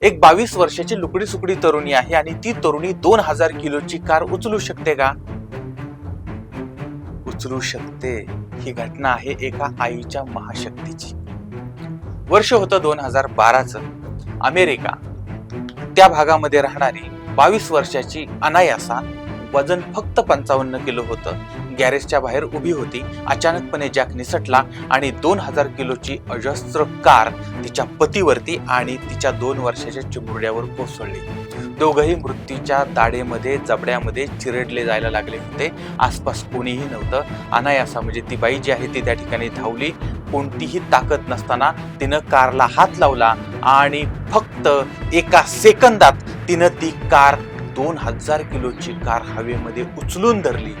एक 22 वर्षाची लुकडी सुकडी तरुणी आहे आणि ती तरुणी 2000 किलोची कार उचलू शकते का? उचलू शकते. ही घटना आहे एका आईच्या महाशक्तीची. वर्ष होतं 2012च. अमेरिका. त्या भागामध्ये राहणारी 22 वर्षाची अनायासा, वजन फक्त 55 किलो होतं, गॅरेजच्या बाहेर उभी होती. अचानकपणे जॅक निसटला आणि 2000 किलोची अजस्त्र कार तिच्या पतीवरती आणि तिच्या 2 वर्षाच्या चिमुरड्यावर कोसळली. दोघंही मृत्यूच्या दाढेमध्ये जबड्यामध्ये चिरडले जायला लागले होते. आसपास कोणीही नव्हतं. अनायासा म्हणजे ती बाई जी आहे ती त्या ठिकाणी धावली. कोणतीही ताकद नसताना तिनं कारला हात लावला आणि फक्त एका सेकंदात तिनं ती कार 2000 किलोची कार हवेमध्ये उचलून धरली.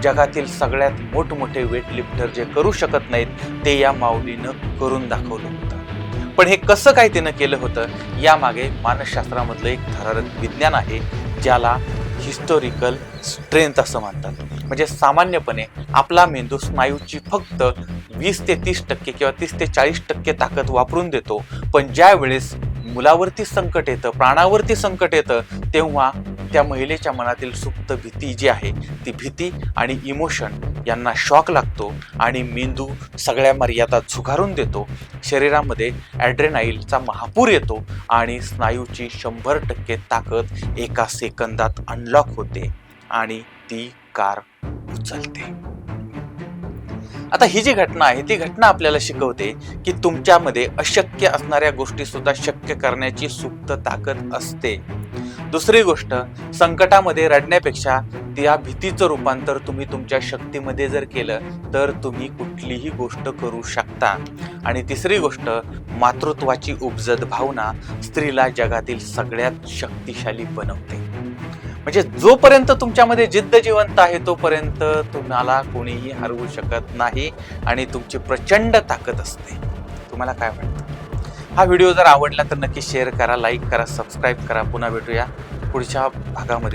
जगातील सगळ्यात मोठमोठे वेटलिफ्टर जे करू शकत नाहीत ते या माऊलीनं करून दाखवलं होतं. पण हे कसं काय तिनं केलं होतं यामागे मानसशास्त्रामधलं एक थरारक विज्ञान आहे, ज्याला हिस्टोरिकल स्ट्रेंथ असं म्हणतात. म्हणजे सामान्यपणे आपला मेंदू स्नायूची फक्त 20 ते 30% किंवा 30 ते 40% ताकद वापरून देतो. पण ज्या वेळेस मुलावरती संकट येतं, प्राणावरती संकट येतं, तेव्हा त्या महिलेच्या मनातील सुप्त भीती जी आहे ती भीती आणि इमोशन यांना शॉक लागतो आणि मेंदू सगळ्या मर्यादा झुगारून देतो. शरीरामध्ये ॲड्रेनाईलचा महापूर येतो आणि स्नायूची 100% ताकद एका सेकंदात अनलॉक होते आणि ती कार उचलते. आता ही जी घटना आहे ती घटना आपल्याला शिकवते की तुमच्यामध्ये अशक्य असणाऱ्या गोष्टी सुद्धा शक्य करण्याची सुप्त ताकद असते. दुसरी गोष्ट, संकटामध्ये रडण्यापेक्षा त्या भीतीचं रूपांतर तुम्ही तुमच्या शक्तीमध्ये जर केलं तर तुम्ही कुठलीही गोष्ट करू शकता. आणि तिसरी गोष्ट, मातृत्वाची उपजत भावना स्त्रीला जगातील सगळ्यात शक्तिशाली बनवते. म्हणजे जोपर्यंत तुमच्यामध्ये जिद्द जिवंत आहे तोपर्यंत तुम्हाला कोणीही हरवू शकत नाही आणि तुमची प्रचंड ताकद असते. तुम्हाला काय वाटतं? हा व्हिडिओ जर आवडला तर नक्की शेअर करा, लाईक करा, सबस्क्राईब करा. पुन्हा भेटूया पुढच्या भागामध्ये.